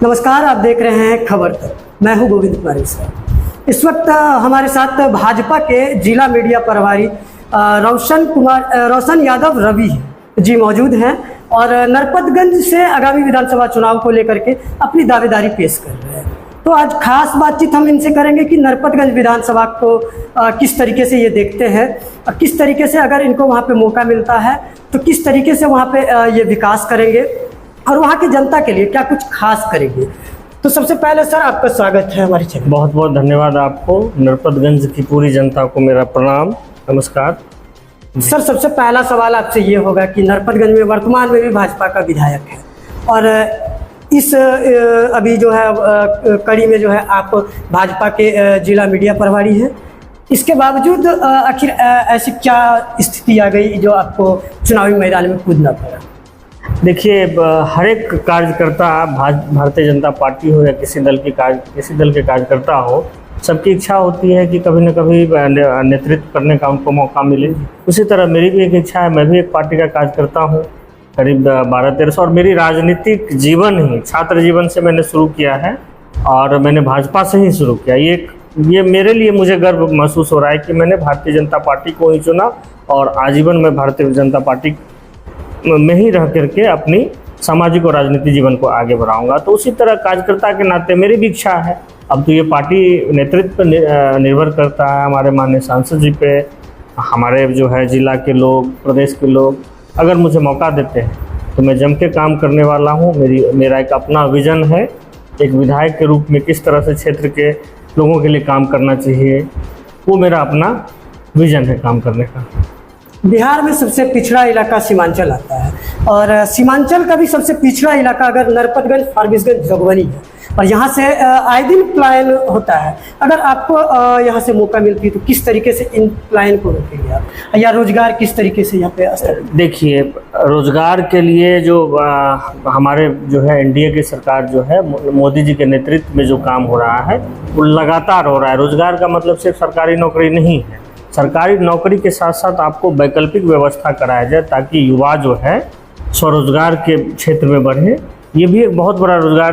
नमस्कार, आप देख रहे हैं खबर तक। मैं हूं गोविंद कुमार मिश्रा। इस वक्त हमारे साथ भाजपा के जिला मीडिया प्रभारी रोशन यादव रवि जी मौजूद हैं और नरपतगंज से आगामी विधानसभा चुनाव को लेकर के अपनी दावेदारी पेश कर रहे हैं। तो आज खास बातचीत हम इनसे करेंगे कि नरपतगंज विधानसभा को किस तरीके से ये देखते हैं और किस तरीके से अगर इनको वहाँ पे मौका मिलता है तो किस तरीके से वहाँ पे ये विकास करेंगे और वहाँ की जनता के लिए क्या कुछ खास करेंगे। तो सबसे पहले सर, आपका स्वागत है हमारी चैनल। बहुत बहुत धन्यवाद आपको। नरपतगंज की पूरी जनता को मेरा प्रणाम, नमस्कार। सर, सबसे पहला सवाल आपसे ये होगा कि नरपतगंज में वर्तमान में भी भाजपा का विधायक है और इस अभी जो है कड़ी में जो है आप भाजपा के जिला मीडिया प्रभारी हैं। इसके बावजूद आखिर ऐसी क्या स्थिति आ गई जो आपको चुनावी मैदान में कूदना पड़ा? देखिए, हर एक कार्यकर्ता, भारतीय जनता पार्टी हो या किसी दल के कार्यकर्ता हो, सबकी इच्छा होती है कि कभी न कभी नेतृत्व करने का उनको मौका मिले। उसी तरह मेरी भी एक इच्छा है। मैं भी एक पार्टी का कार्यकर्ता हूँ, करीब 12-13 और मेरी राजनीतिक जीवन ही छात्र जीवन से मैंने शुरू किया है और मैंने भाजपा से ही शुरू किया। ये मेरे लिए मुझे गर्व महसूस हो रहा है कि मैंने भारतीय जनता पार्टी को ही चुना और आजीवन मैं भारतीय जनता पार्टी में ही रह करके अपनी सामाजिक और राजनीतिक जीवन को आगे बढ़ाऊंगा। तो उसी तरह कार्यकर्ता के नाते मेरी भी इच्छा है। अब तो ये पार्टी नेतृत्व पर निर्भर करता है हमारे माननीय सांसद जी पे, हमारे जो है जिला के लोग, प्रदेश के लोग अगर मुझे मौका देते हैं तो मैं जम के काम करने वाला हूँ। मेरा एक अपना विज़न है, एक विधायक के रूप में किस तरह से क्षेत्र के लोगों के लिए काम करना चाहिए, वो मेरा अपना विज़न है काम करने का। बिहार में सबसे पिछड़ा इलाका सीमांचल आता है और सीमांचल का भी सबसे पिछड़ा इलाका अगर नरपतगंज, फारबिसगंज, जोगबनी है और यहाँ से आए दिन पलायन होता है। अगर आपको यहाँ से मौका मिलती है तो किस तरीके से इन पलायन को रोकेंगे आप, या रोजगार किस तरीके से यहाँ पे? देखिए, रोजगार के लिए जो हमारे जो है एनडीए की सरकार जो है, मोदी जी के नेतृत्व में जो काम हो रहा है वो लगातार हो रहा है। रोजगार का मतलब सिर्फ सरकारी नौकरी नहीं है। सरकारी नौकरी के साथ साथ आपको वैकल्पिक व्यवस्था कराया जाए ताकि युवा जो है स्वरोजगार के क्षेत्र में बढ़े। ये भी एक बहुत बड़ा रोजगार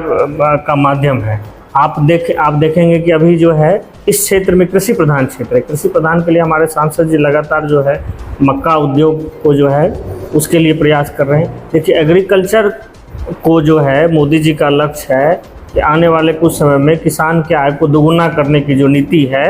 का माध्यम है। आप देखेंगे कि अभी जो है इस क्षेत्र में कृषि प्रधान क्षेत्र है। कृषि प्रधान के लिए हमारे सांसद जी लगातार जो है मक्का उद्योग को जो है उसके लिए प्रयास कर रहे हैं। देखिए, एग्रीकल्चर को जो है मोदी जी का लक्ष्य है कि आने वाले कुछ समय में किसान की आय को दोगुना करने की जो नीति है,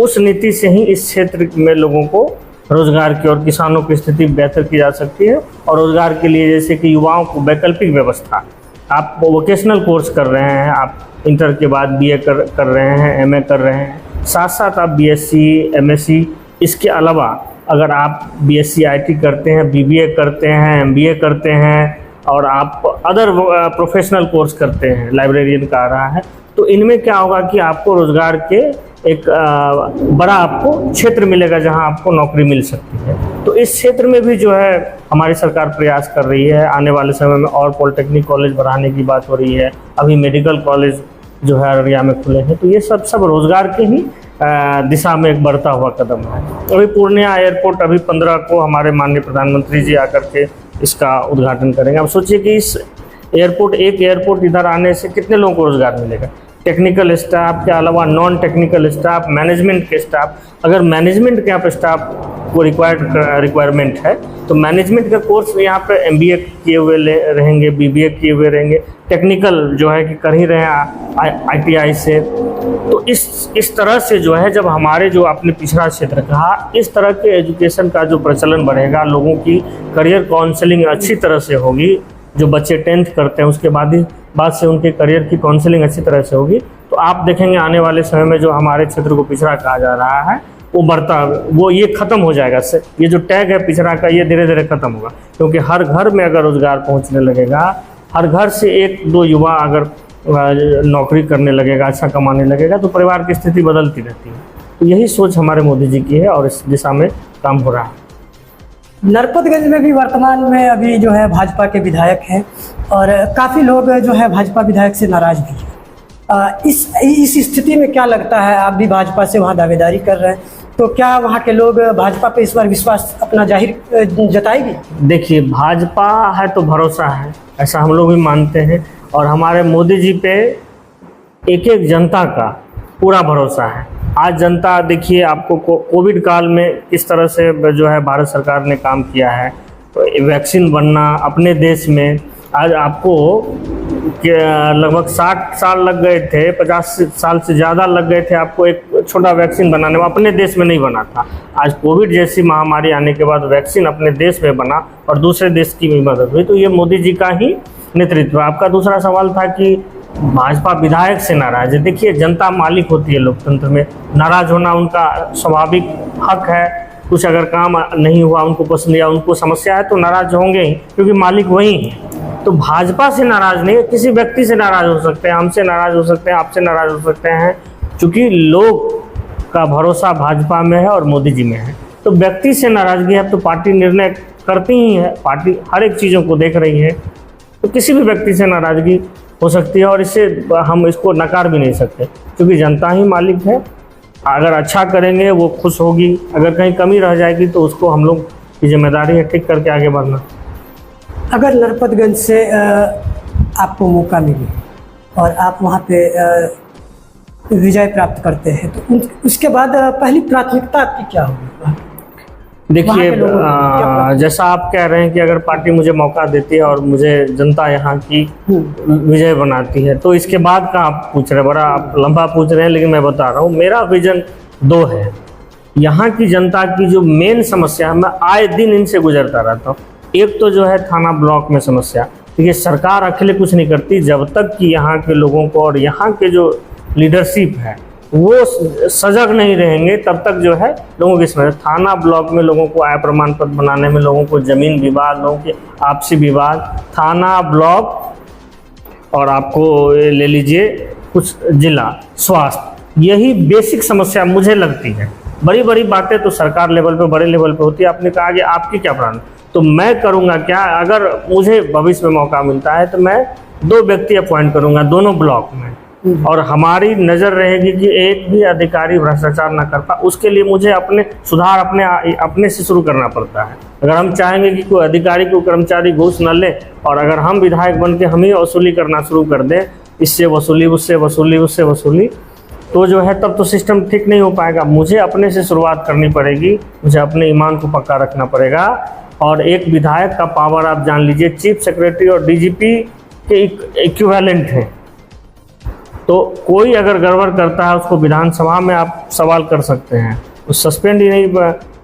उस नीति से ही इस क्षेत्र में लोगों को रोजगार की और किसानों की स्थिति बेहतर की जा सकती है। और रोजगार के लिए जैसे कि युवाओं को वैकल्पिक व्यवस्था, आप वोकेशनल कोर्स कर रहे हैं, आप इंटर के बाद बीए कर रहे हैं, एमए कर रहे हैं, साथ साथ आप बीएससी, एमएससी, इसके अलावा अगर आप बीएससी आईटी करते हैं, बीबीए करते हैं, एमबीए करते हैं और आप अदर प्रोफेशनल कोर्स करते हैं, लाइब्रेरियन का आ रहा है, तो इनमें क्या होगा कि आपको रोजगार के एक बड़ा आपको क्षेत्र मिलेगा जहां आपको नौकरी मिल सकती है। तो इस क्षेत्र में भी जो है हमारी सरकार प्रयास कर रही है। आने वाले समय में और पॉलिटेक्निक कॉलेज बढ़ाने की बात हो रही है। अभी मेडिकल कॉलेज जो है अररिया में खुले हैं। तो ये सब रोजगार के ही दिशा में एक बढ़ता हुआ कदम है। अभी पूर्णिया एयरपोर्ट अभी 15 को हमारे माननीय प्रधानमंत्री जी आकर के इसका उद्घाटन करेंगे। अब सोचिए कि इस एक एयरपोर्ट इधर आने से कितने लोगों को रोजगार मिलेगा। टेक्निकल स्टाफ के अलावा नॉन टेक्निकल स्टाफ, मैनेजमेंट के स्टाफ, अगर मैनेजमेंट के यहाँ पे स्टाफ को रिक्वायरमेंट है तो मैनेजमेंट का कोर्स यहाँ पे एमबीए किए हुए रहेंगे, बीबीए किए हुए रहेंगे, टेक्निकल जो है कि कर ही रहे हैं आईटीआई से। तो इस तरह से जो है जब हमारे जो आपने पिछड़ा क्षेत्र कहा, इस तरह के एजुकेशन का जो प्रचलन बढ़ेगा, लोगों की करियर काउंसलिंग अच्छी तरह से होगी। जो बच्चे 10th करते हैं उसके बाद से उनके करियर की काउंसलिंग अच्छी तरह से होगी, तो आप देखेंगे आने वाले समय में जो हमारे क्षेत्र को पिछड़ा कहा जा रहा है वो ये खत्म हो जाएगा। ये जो टैग है पिछड़ा का, ये धीरे धीरे खत्म होगा, क्योंकि हर घर में अगर रोजगार पहुंचने लगेगा, हर घर से 1-2 युवा अगर नौकरी करने लगेगा, अच्छा कमाने लगेगा, तो परिवार की स्थिति बदलती रहती है। तो यही सोच हमारे मोदी जी की है और इस दिशा में काम हो रहा है। नरपतगंज में भी वर्तमान में अभी जो है भाजपा के विधायक हैं और काफ़ी लोग जो है भाजपा विधायक से नाराज भी हैं। इस स्थिति में क्या लगता है, आप भी भाजपा से वहाँ दावेदारी कर रहे हैं, तो क्या वहाँ के लोग भाजपा पे इस बार विश्वास अपना जाहिर जताएगी? देखिए, भाजपा है तो भरोसा है, ऐसा हम लोग भी मानते हैं और हमारे मोदी जी पे एक एक जनता का पूरा भरोसा है। आज जनता देखिए आपको कोविड काल में किस तरह से जो है भारत सरकार ने काम किया है, तो वैक्सीन बनना अपने देश में, आज आपको लगभग 60 साल लग गए थे, 50 साल से ज़्यादा लग गए थे आपको एक छोटा वैक्सीन बनाने में, अपने देश में नहीं बना था। आज कोविड जैसी महामारी आने के बाद वैक्सीन अपने देश में बना और दूसरे देश की भी मदद हुई, तो ये मोदी जी का ही नेतृत्व। आपका दूसरा सवाल था कि भाजपा विधायक से नाराज है। देखिए जनता मालिक होती है लोकतंत्र में, नाराज होना उनका स्वाभाविक हक है। कुछ अगर काम नहीं हुआ उनको पसंद या उनको समस्या है तो नाराज होंगे ही, क्योंकि मालिक वही है। तो भाजपा से नाराज नहीं है, किसी व्यक्ति से नाराज हो सकते हैं, हमसे नाराज हो सकते हैं, आपसे नाराज हो सकते हैं, क्योंकि लोग का भरोसा भाजपा में है और मोदी जी में है। तो व्यक्ति से नाराजगी है तो पार्टी निर्णय करती ही है, पार्टी हर एक चीज़ों को देख रही है, तो किसी भी व्यक्ति से नाराजगी हो सकती है और इससे हम इसको नकार भी नहीं सकते, क्योंकि जनता ही मालिक है। अगर अच्छा करेंगे वो खुश होगी, अगर कहीं कमी रह जाएगी तो उसको हम लोग की जिम्मेदारी है ठीक करके आगे बढ़ना। अगर नरपतगंज से आपको मौका मिले और आप वहाँ पे विजय प्राप्त करते हैं तो उसके बाद पहली प्राथमिकता आपकी क्या होगी? देखिए जैसा आप कह रहे हैं कि अगर पार्टी मुझे मौका देती है और मुझे जनता यहाँ की विजय बनाती है, तो इसके बाद का आप पूछ रहे हैं, बड़ा आप लंबा पूछ रहे हैं, लेकिन मैं बता रहा हूँ मेरा विजन 2 है। यहाँ की जनता की जो मेन समस्या है, मैं आए दिन इनसे गुजरता रहता हूँ। एक तो जो है थाना ब्लॉक में समस्या, देखिए सरकार अकेले कुछ नहीं करती, जब तक कि यहाँ के लोगों को और यहाँ के जो लीडरशिप है वो सजग नहीं रहेंगे तब तक जो है लोगों की समस्या। थाना ब्लॉक में लोगों को आय प्रमाण पत्र बनाने में, लोगों को जमीन विवाद, लोगों के आपसी विवाद, थाना ब्लॉक और आपको ले लीजिए कुछ जिला स्वास्थ्य, यही बेसिक समस्या मुझे लगती है। बड़ी बड़ी बातें तो सरकार लेवल पे, बड़े लेवल पे होती है। आपने कहा कि आपकी क्या प्राण, तो मैं करूँगा क्या, अगर मुझे भविष्य में मौका मिलता है तो मैं 2 व्यक्ति अपॉइंट करूँगा दोनों ब्लॉक में, और हमारी नज़र रहेगी कि एक भी अधिकारी भ्रष्टाचार न कर पाए। उसके लिए मुझे अपने सुधार अपने से शुरू करना पड़ता है। अगर हम चाहेंगे कि कोई अधिकारी को कर्मचारी घूस न ले और अगर हम विधायक बन के हम ही वसूली करना शुरू कर दें, इससे वसूली, उससे वसूली, उससे वसूली, तो जो है तब तो सिस्टम ठीक नहीं हो पाएगा। मुझे अपने से शुरुआत करनी पड़ेगी, मुझे अपने ईमान को पक्का रखना पड़ेगा। और एक विधायक का पावर आप जान लीजिए, चीफ सेक्रेटरी और डीजीपी के इक्विवेलेंट है। तो कोई अगर गड़बड़ करता है उसको विधानसभा में आप सवाल कर सकते हैं, उस सस्पेंड ही नहीं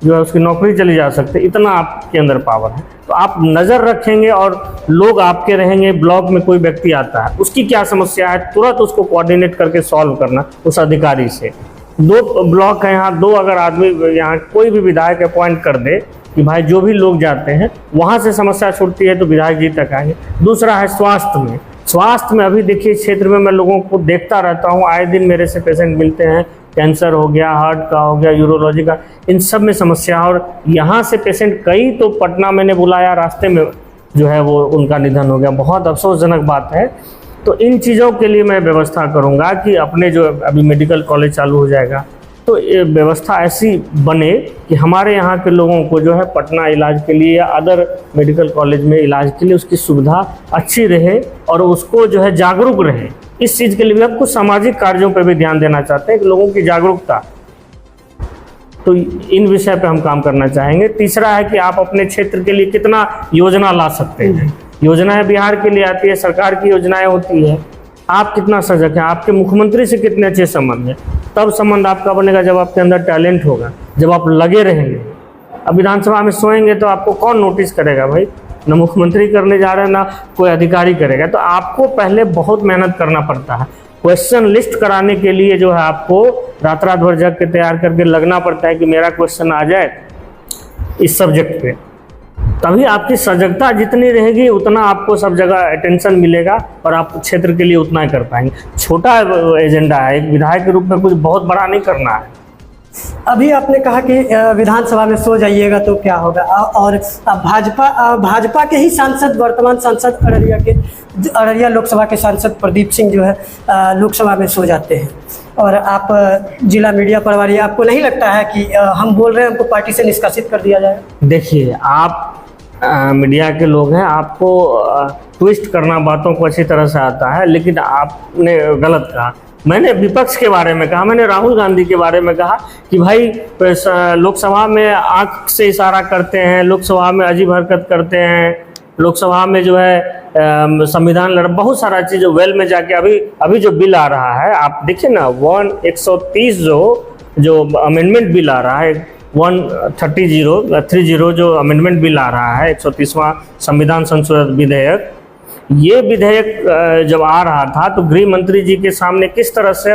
जो है उसकी नौकरी चली जा सकती है, इतना आपके अंदर पावर है। तो आप नज़र रखेंगे और लोग आपके रहेंगे। ब्लॉक में कोई व्यक्ति आता है, उसकी क्या समस्या है, तुरंत उसको कोऑर्डिनेट करके सॉल्व करना उस अधिकारी से। 2 ब्लॉक है यहाँ, 2 अगर आदमी यहाँ कोई भी विधायक अपॉइंट कर दे कि भाई जो भी लोग जाते हैं वहाँ से समस्या छूटती है तो विधायक जी तक आएंगे। दूसरा है स्वास्थ्य में अभी देखिए क्षेत्र में मैं लोगों को देखता रहता हूँ, आए दिन मेरे से पेशेंट मिलते हैं, कैंसर हो गया, हार्ट का हो गया, यूरोलॉजी का, इन सब में समस्या। और यहाँ से पेशेंट कई तो पटना मैंने बुलाया, रास्ते में जो है वो उनका निधन हो गया, बहुत अफसोसजनक बात है। तो इन चीज़ों के लिए मैं व्यवस्था करूँगा कि अपने जो अभी मेडिकल कॉलेज चालू हो जाएगा तो ये व्यवस्था ऐसी बने कि हमारे यहाँ के लोगों को जो है पटना इलाज के लिए या अदर मेडिकल कॉलेज में इलाज के लिए उसकी सुविधा अच्छी रहे और उसको जो है जागरूक रहे। इस चीज़ के लिए भी हम कुछ सामाजिक कार्यों पर भी ध्यान देना चाहते हैं कि लोगों की जागरूकता, तो इन विषय पे हम काम करना चाहेंगे। तीसरा है कि आप अपने क्षेत्र के लिए कितना योजना ला सकते हैं। योजनाएं बिहार के लिए आती है, सरकार की योजनाएं होती है, आप कितना सजग हैं, आपके मुख्यमंत्री से कितने अच्छे संबंध हैं। तब संबंध आपका बनेगा जब आपके अंदर टैलेंट होगा, जब आप लगे रहेंगे। अब विधानसभा में सोएंगे तो आपको कौन नोटिस करेगा भाई, ना मुख्यमंत्री करने जा रहे हैं ना कोई अधिकारी करेगा। तो आपको पहले बहुत मेहनत करना पड़ता है। क्वेश्चन लिस्ट कराने के लिए जो है आपको रात भर जग के तैयार करके लगना पड़ता है कि मेरा क्वेश्चन आ जाए इस सब्जेक्ट पे, तभी आपकी सजगता जितनी रहेगी उतना आपको सब जगह अटेंशन मिलेगा और आप क्षेत्र के लिए उतना ही कर पाएंगे। छोटा एजेंडा है, एक विधायक के रूप में कुछ बहुत बड़ा नहीं करना है। अभी आपने कहा कि विधानसभा में सो जाइएगा तो क्या होगा, और भाजपा के ही सांसद, वर्तमान सांसद अररिया लोकसभा के सांसद प्रदीप सिंह जो है लोकसभा में सो जाते हैं और आप जिला मीडिया प्रभारी, आपको नहीं लगता है कि हम बोल रहे हैं हमको पार्टी से निष्कासित कर दिया जाए? देखिए आप मीडिया के लोग हैं, आपको ट्विस्ट करना बातों को अच्छी तरह से आता है, लेकिन आपने गलत कहा। मैंने विपक्ष के बारे में कहा, मैंने राहुल गांधी के बारे में कहा कि भाई लोकसभा में आंख से इशारा करते हैं, लोकसभा में अजीब हरकत करते हैं, लोकसभा में जो है संविधान लड़, बहुत सारा चीज़ वेल में जाके अभी जो बिल आ रहा है आप देखिए ना, 130 जो अमेंडमेंट बिल आ रहा है, 130 जो अमेंडमेंट बिल आ रहा है, 130वां संविधान संशोधन विधेयक, ये विधेयक जब आ रहा था तो गृह मंत्री जी के सामने किस तरह से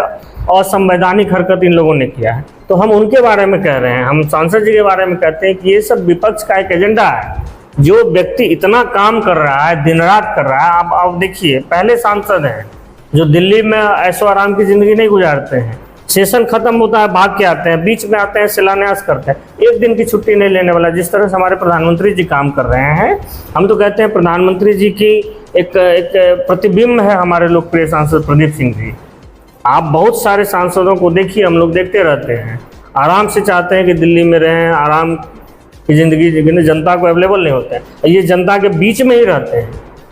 असंवैधानिक हरकत इन लोगों ने किया है। तो हम उनके बारे में कह रहे हैं, हम सांसद जी के बारे में कहते हैं कि ये सब विपक्ष का एक एजेंडा है। जो व्यक्ति इतना काम कर रहा है, दिन रात कर रहा है, आप देखिए, पहले सांसद हैं जो दिल्ली में ऐशो आराम की जिंदगी नहीं गुजारते हैं, सेशन खत्म होता है भाग के आते हैं, बीच में आते हैं, शिलान्यास करते हैं, एक दिन की छुट्टी नहीं लेने वाला। जिस तरह से हमारे प्रधानमंत्री जी काम कर रहे हैं, हम तो कहते हैं प्रधानमंत्री जी की एक प्रतिबिंब है हमारे लोकप्रिय सांसद प्रदीप सिंह जी। आप बहुत सारे सांसदों को देखिए, हम लोग देखते रहते हैं, आराम से चाहते हैं कि दिल्ली में रहें, आराम की ज़िंदगी, जनता को अवेलेबल नहीं होते हैं, ये जनता के बीच में ही रहते हैं।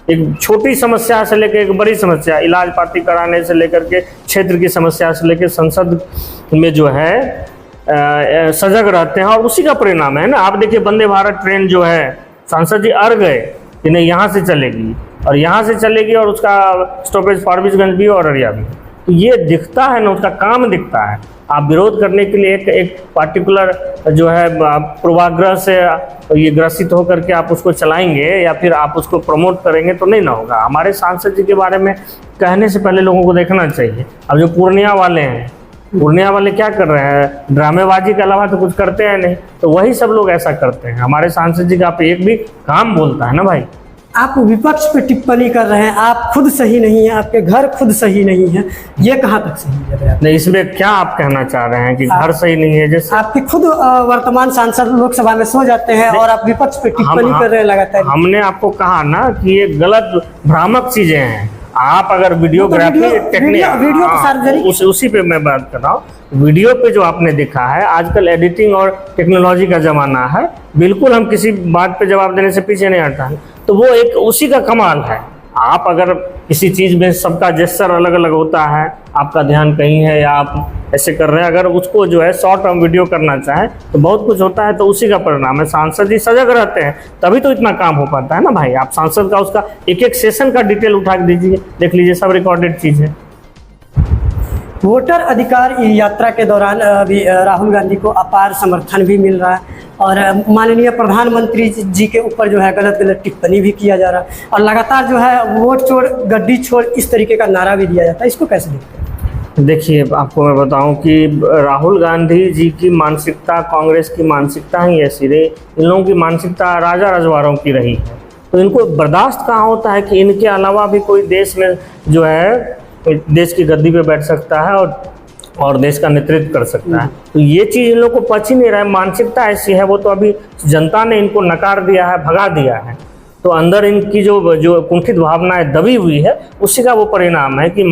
एक छोटी समस्या से लेकर एक बड़ी समस्या, इलाज पाती कराने से लेकर के क्षेत्र की समस्या से लेकर संसद में जो है सजग रहते हैं, और उसी का परिणाम है ना। आप देखिए वंदे भारत ट्रेन जो है, सांसद जी अड़ गए कि नहीं यहाँ से चलेगी, और यहाँ से चलेगी, और उसका स्टॉपेज फारबिसगंज भी और अररिया भी। तो ये दिखता है ना, उसका काम दिखता है। आप विरोध करने के लिए एक पार्टिकुलर जो है पूर्वाग्रह से ये ग्रसित होकर के आप उसको चलाएंगे या फिर आप उसको प्रमोट करेंगे तो नहीं ना होगा। हमारे सांसद जी के बारे में कहने से पहले लोगों को देखना चाहिए। अब जो पूर्णिया वाले हैं, पूर्णिया वाले क्या कर रहे हैं, ड्रामेबाजी के अलावा तो कुछ करते हैं नहीं, तो वही सब लोग ऐसा करते हैं। हमारे सांसद जी का आप एक भी काम बोलता है ना भाई। आप विपक्ष पे टिप्पणी कर रहे हैं, आप खुद सही नहीं है, आपके घर खुद सही नहीं है, ये कहाँ तक सही है? नहीं, इसमें क्या आप कहना चाह रहे हैं कि घर सही नहीं है? जैसे आपके खुद वर्तमान सांसद लोकसभा में सो जाते हैं और आप विपक्ष पे टिप्पणी कर रहे हैं लगातार। हमने आपको कहा ना कि ये गलत भ्रामक चीजें हैं। आप अगर वीडियोग्राफी वीडियो सार्वजनिक, उसी पे मैं बात कर रहा हूँ। वीडियो पे जो आपने देखा है, आजकल एडिटिंग और टेक्नोलॉजी का जमाना है, बिल्कुल हम किसी बात पे जवाब देने से पीछे नहीं हटता है, तो वो एक उसी का कमाल है। आप अगर किसी चीज़ में सबका जेस्चर अलग अलग होता है, आपका ध्यान कहीं है या आप ऐसे कर रहे हैं, अगर उसको जो है शॉर्ट टर्म वीडियो करना चाहें तो बहुत कुछ होता है, तो उसी का परिणाम है। सांसद जी सजग रहते हैं तभी तो इतना काम हो पाता है ना भाई। आप सांसद का उसका एक एक सेशन का डिटेल उठा के दीजिए, देख लीजिए, सब रिकॉर्डेड चीज़ है। वोटर अधिकार यात्रा के दौरान अभी राहुल गांधी को अपार समर्थन भी मिल रहा है और माननीय प्रधानमंत्री जी के ऊपर जो है गलत गलत टिप्पणी भी किया जा रहा है और लगातार जो है वोट छोड़ गड्डी छोड़ इस तरीके का नारा भी दिया जाता है। इसको कैसे देखते हैं? देखिए, आपको मैं बताऊं कि राहुल गांधी जी की मानसिकता, कांग्रेस की मानसिकता ही ऐसी रही, इन लोगों की मानसिकता राजा रजवाड़ों की रही है। तो इनको बर्दाश्त कहाँ होता है कि इनके अलावा भी कोई देश में जो है देश की गद्दी पे बैठ सकता है और देश का नेतृत्व कर सकता है। तो ये चीज़ इन लोगों को पच ही नहीं रहा है। मानसिकता ऐसी है, वो तो अभी जनता ने इनको नकार दिया है, भगा दिया है। तो अंदर इनकी जो कुंठित भावनाएं दबी हुई है, उसी का वो परिणाम है कि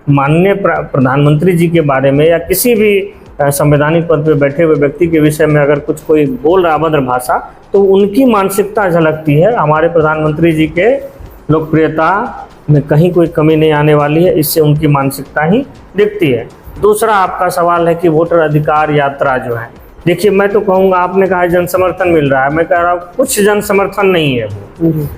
माननीय प्रधानमंत्री जी के बारे में या किसी भी संवैधानिक पद पे बैठे हुए व्यक्ति के विषय में अगर कुछ कोई बोल रहा अभद्र भाषा, तो उनकी मानसिकता झलकती है। हमारे प्रधानमंत्री जी के लोकप्रियता में कहीं कोई कमी नहीं आने वाली है, इससे उनकी मानसिकता ही दिखती है। दूसरा आपका सवाल है कि वोटर अधिकार यात्रा जो है, देखिए मैं तो कहूँगा, आपने कहा जन समर्थन मिल रहा है, मैं कह रहा हूँ कुछ जन समर्थन नहीं है।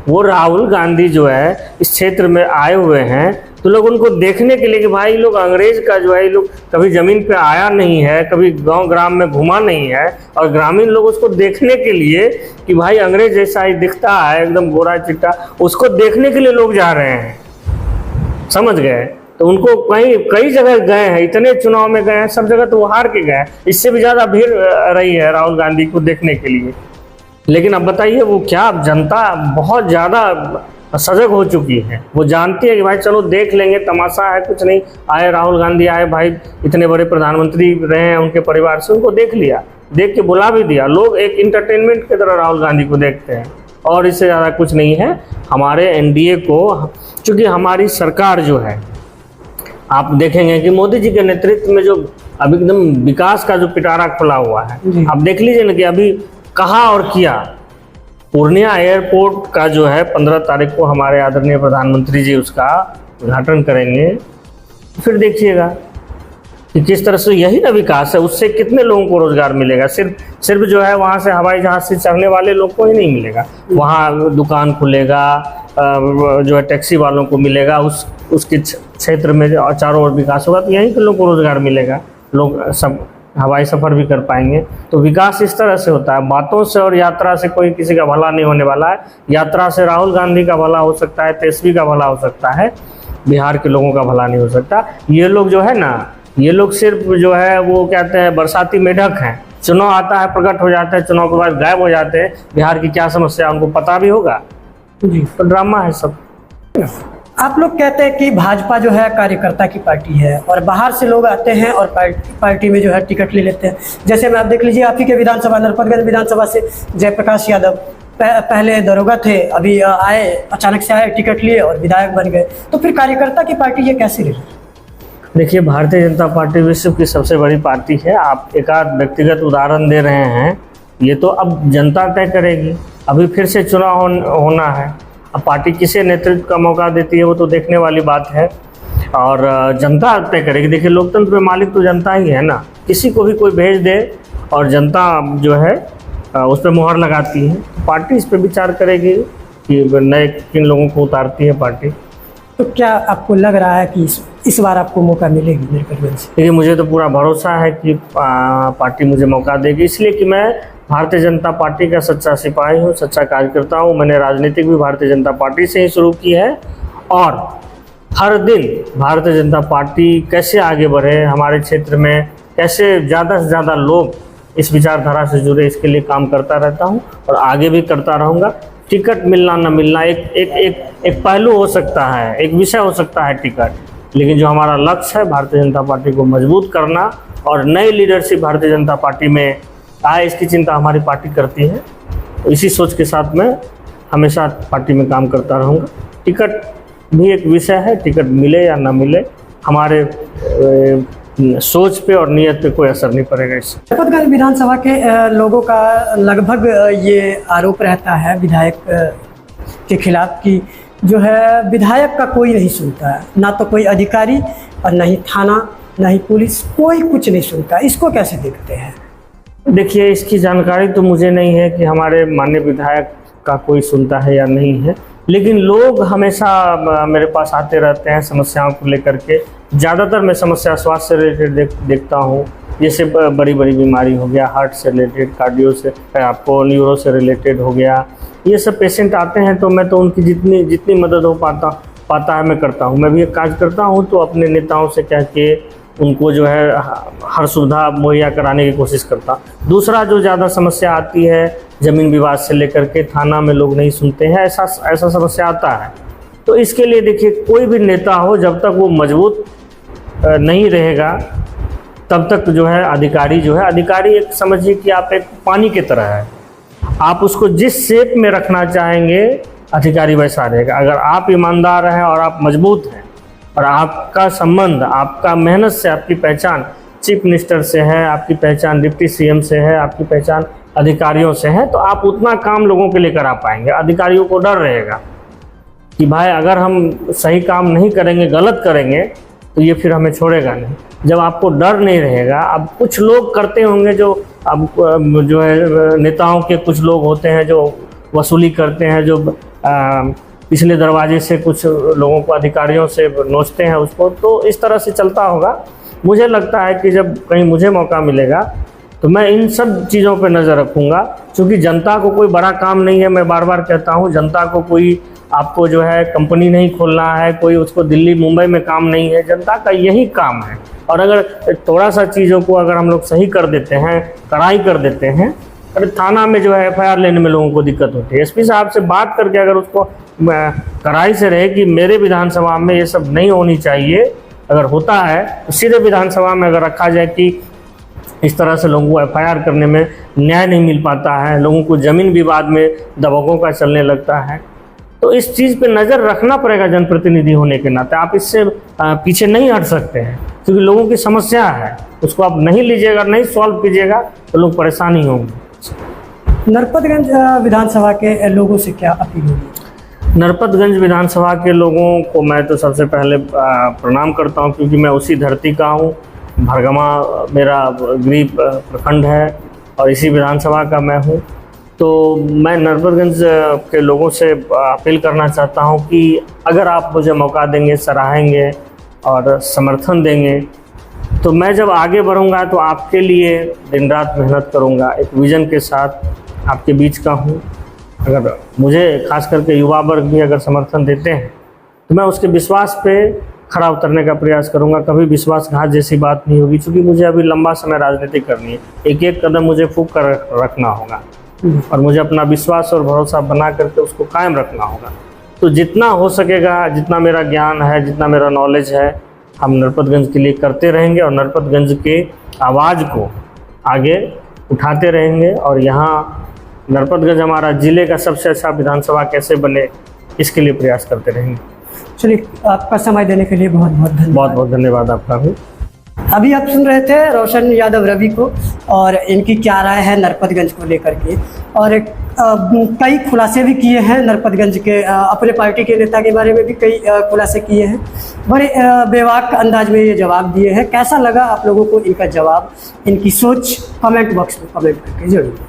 वो राहुल गांधी जो है इस क्षेत्र में आए हुए हैं, तो लोग उनको देखने के लिए कि भाई लोग अंग्रेज का जो है, ये लोग कभी जमीन पे आया नहीं है, कभी गांव ग्राम में घुमा नहीं है, और ग्रामीण लोग उसको देखने के लिए कि भाई अंग्रेज जैसा ही दिखता है, एकदम गोरा चिट्टा, उसको देखने के लिए लोग जा रहे हैं, समझ गए। तो उनको कई जगह गए हैं, इतने चुनाव में गए हैं, सब जगह तो वो हार के गए, इससे भी ज़्यादा भीड़ रही है राहुल गांधी को देखने के लिए। लेकिन अब बताइए, वो क्या, जनता बहुत ज़्यादा सजग हो चुकी है, वो जानती है कि भाई चलो देख लेंगे, तमाशा है, कुछ नहीं, आए राहुल गांधी आए, भाई इतने बड़े प्रधानमंत्री रहे हैं, उनके परिवार से, उनको देख लिया, देख के बुला भी दिया। लोग एक इंटरटेनमेंट की तरह राहुल गांधी को देखते हैं, और इससे ज़्यादा कुछ नहीं है। हमारे एनडीए को, चूँकि हमारी सरकार जो है, आप देखेंगे कि मोदी जी के नेतृत्व में जो अभी एकदम विकास का जो पिटारा खुला हुआ है, आप देख लीजिए ना कि अभी कहा और किया, पूर्णिया एयरपोर्ट का जो है 15 तारीख को हमारे आदरणीय प्रधानमंत्री जी उसका उद्घाटन करेंगे। फिर देखिएगा कि किस तरह से, यही ना विकास है, उससे कितने लोगों को रोजगार मिलेगा। सिर्फ जो है वहाँ से हवाई जहाज से चढ़ने वाले लोग को ही नहीं मिलेगा, वहाँ दुकान खुलेगा, जो है टैक्सी वालों को मिलेगा, उसके क्षेत्र में चारों ओर विकास होगा तो यहीं के लोगों को रोजगार मिलेगा, लोग सब हवाई सफ़र भी कर पाएंगे। तो विकास इस तरह से होता है, बातों से और यात्रा से कोई किसी का भला नहीं होने वाला है। यात्रा से राहुल गांधी का भला हो सकता है, तेजस्वी का भला हो सकता है, बिहार के लोगों का भला नहीं हो सकता। ये लोग जो है ना, ये लोग सिर्फ जो है वो कहते हैं बरसाती मेढक हैं, चुनाव आता है प्रकट हो जाता है, चुनाव के बाद गायब हो जाते हैं। बिहार की क्या समस्या उनको पता भी होगा जी, तो ड्रामा है सब। आप लोग कहते हैं कि भाजपा जो है कार्यकर्ता की पार्टी है और बाहर से लोग आते हैं और पार्टी में जो है टिकट ले लेते हैं। जैसे में आप देख लीजिए, आप ही के विधानसभा नरपतगंज विधानसभा से जयप्रकाश यादव पहले दरोगा थे, अभी आए, अचानक से आए, टिकट लिए और विधायक बन गए। तो फिर कार्यकर्ता की पार्टी ये कैसे रही? देखिए, भारतीय जनता पार्टी विश्व की सबसे बड़ी पार्टी है। आप एक आध व्यक्तिगत उदाहरण दे रहे हैं, ये तो अब जनता तय करेगी। अभी फिर से चुनाव होना है, अब पार्टी किसे नेतृत्व का मौका देती है वो तो देखने वाली बात है और जनता तय करेगी। देखिए, लोकतंत्र में मालिक तो जनता ही है ना, किसी को भी कोई भेज दे और जनता जो है उस पर मुहर लगाती है। पार्टी इस पर विचार करेगी कि नए किन लोगों को उतारती है पार्टी। तो क्या आपको लग रहा है कि इस बार आपको मौका मिलेगी नरपतगंज से? देखिए, मुझे तो पूरा भरोसा है कि पार्टी मुझे मौका देगी, इसलिए कि मैं भारतीय जनता पार्टी का सच्चा सिपाही हूँ, सच्चा कार्यकर्ता हूँ। मैंने राजनीतिक भी भारतीय जनता पार्टी से ही शुरू की है और हर दिन भारतीय जनता पार्टी कैसे आगे बढ़े, हमारे क्षेत्र में कैसे ज़्यादा से ज़्यादा लोग इस विचारधारा से जुड़े, इसके लिए काम करता रहता हूँ और आगे भी करता रहूँगा। टिकट मिलना न मिलना एक पहलू हो सकता है, एक विषय हो सकता है टिकट, लेकिन जो हमारा लक्ष्य है भारतीय जनता पार्टी को मजबूत करना और नई लीडरशिप भारतीय जनता पार्टी में आए, इसकी चिंता हमारी पार्टी करती है। तो इसी सोच के साथ मैं हमेशा पार्टी में काम करता रहूँगा। टिकट भी एक विषय है, टिकट मिले या ना मिले हमारे सोच पे और नियत पे कोई असर नहीं पड़ेगा इससे। नरपतगंज विधानसभा के लोगों का लगभग ये आरोप रहता है विधायक के खिलाफ कि जो है विधायक का कोई नहीं सुनता है, ना तो कोई अधिकारी और ना ही थाना, ना ही पुलिस, कोई कुछ नहीं सुनता। इसको कैसे देखते हैं? देखिए, इसकी जानकारी तो मुझे नहीं है कि हमारे माननीय विधायक का कोई सुनता है या नहीं है, लेकिन लोग हमेशा मेरे पास आते रहते हैं समस्याओं को लेकर के। ज़्यादातर मैं समस्या स्वास्थ्य से रिलेटेड देखता हूँ, जैसे बड़ी बड़ी बीमारी हो गया, हार्ट से रिलेटेड, कार्डियो से, आपको न्यूरो से रिलेटेड हो गया, ये सब पेशेंट आते हैं तो मैं तो उनकी जितनी मदद हो पाता है मैं करता हूँ। मैं भी एक कार्य करता हूँ तो अपने नेताओं से कह के उनको जो है हर सुविधा मुहैया कराने की कोशिश करता। दूसरा जो ज़्यादा समस्या आती है ज़मीन विवाद से लेकर के, थाना में लोग नहीं सुनते हैं, ऐसा समस्या आता है। तो इसके लिए देखिए, कोई भी नेता हो जब तक वो मजबूत नहीं रहेगा तब तक जो है अधिकारी एक समझिए कि आप एक पानी की तरह है, आप उसको जिस शेप में रखना चाहेंगे अधिकारी वैसा रहेगा। अगर आप ईमानदार हैं और आप मजबूत हैं और आपका संबंध, आपका मेहनत से, आपकी पहचान चीफ मिनिस्टर से है, आपकी पहचान डिप्टी सीएम से है, आपकी पहचान अधिकारियों से है, तो आप उतना काम लोगों के लिए करा पाएंगे। अधिकारियों को डर रहेगा कि भाई अगर हम सही काम नहीं करेंगे, गलत करेंगे तो ये फिर हमें छोड़ेगा नहीं। जब आपको डर नहीं रहेगा, अब कुछ लोग करते होंगे जो अब जो है नेताओं के कुछ लोग होते हैं जो वसूली करते हैं, जो पिछले दरवाजे से कुछ लोगों को अधिकारियों से नोचते हैं उसको, तो इस तरह से चलता होगा। मुझे लगता है कि जब कहीं मुझे मौका मिलेगा तो मैं इन सब चीज़ों पे नज़र रखूँगा, क्योंकि जनता को कोई बड़ा काम नहीं है। मैं बार बार कहता हूँ, जनता को कोई आपको जो है कंपनी नहीं खोलना है, कोई उसको दिल्ली मुंबई में काम नहीं है, जनता का यही काम है। और अगर थोड़ा सा चीज़ों को अगर हम लोग सही कर देते हैं, कड़ाई कर देते हैं, अरे थाना में जो है FIR लेने में लोगों को दिक्कत होती है, SP साहब से बात करके अगर उसको कड़ाई से रहे कि मेरे विधानसभा में ये सब नहीं होनी चाहिए, अगर होता है तो सीधे विधानसभा में अगर रखा जाए कि इस तरह से लोगों को FIR करने में न्याय नहीं मिल पाता है, लोगों को ज़मीन विवाद में दबावों का चलने लगता है, तो इस चीज़ पे नज़र रखना पड़ेगा जनप्रतिनिधि होने के नाते। आप इससे पीछे नहीं हट सकते हैं, क्योंकि लोगों की समस्या है, उसको आप नहीं लीजिएगा, नहीं सॉल्व कीजिएगा तो लोग परेशानी होंगे। नरपतगंज विधानसभा के लोगों से क्या अपील होगी? नरपतगंज विधानसभा के लोगों को मैं तो सबसे पहले प्रणाम करता हूं, क्योंकि मैं उसी धरती का हूं। भरगमा मेरा गृह प्रखंड है और इसी विधानसभा का मैं हूं। तो मैं नरपतगंज के लोगों से अपील करना चाहता हूं कि अगर आप मुझे मौका देंगे, सराहेंगे और समर्थन देंगे, तो मैं जब आगे बढ़ूंगा तो आपके लिए दिन रात मेहनत करूंगा। एक विज़न के साथ आपके बीच का हूं। अगर मुझे खास करके युवा वर्ग भी अगर समर्थन देते हैं तो मैं उसके विश्वास पे खरा उतरने का प्रयास करूंगा। कभी विश्वासघात जैसी बात नहीं होगी, क्योंकि मुझे अभी लंबा समय राजनीति करनी है। एक एक कदम मुझे फूंक कर रखना होगा और मुझे अपना विश्वास और भरोसा बना करके उसको कायम रखना होगा। तो जितना हो सकेगा, जितना मेरा ज्ञान है, जितना मेरा नॉलेज है, हम नरपतगंज के लिए करते रहेंगे और नरपतगंज के आवाज़ को आगे उठाते रहेंगे। और यहाँ नरपतगंज हमारा ज़िले का सबसे अच्छा विधानसभा कैसे बने, इसके लिए प्रयास करते रहेंगे। चलिए, आपका समय देने के लिए बहुत बहुत धन्यवाद। बहुत बहुत धन्यवाद आपका भी। अभी आप सुन रहे थे रोशन यादव रवि को, और इनकी क्या राय है नरपतगंज को लेकर के, और कई खुलासे भी किए हैं नरपतगंज के। अपने पार्टी के नेता के बारे में भी कई खुलासे किए हैं। बड़े बेबाक अंदाज में ये जवाब दिए हैं। कैसा लगा आप लोगों को इनका जवाब, इनकी सोच कमेंट बॉक्स में कमेंट करके जरूर।